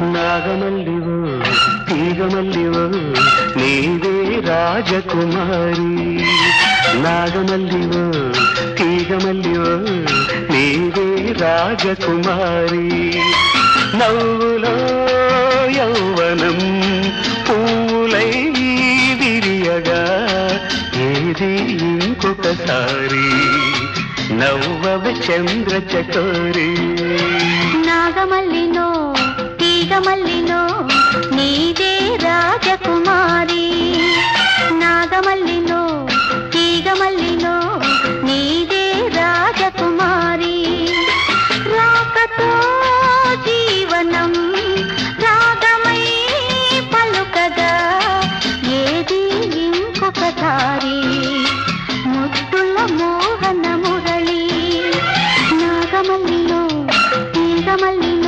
నాగమల్లివో తీగమల్లివో నీవే రాజకుమారి. నాగమల్లివో తీగమల్లివో నీవే రాజకుమారి. నవ్వులో యౌవనం పూలై విరియగా ఏది ఇంకొకసారి నవ్వవ చంద్ర చకోరి. నాగమల్లినో తీగమల్లి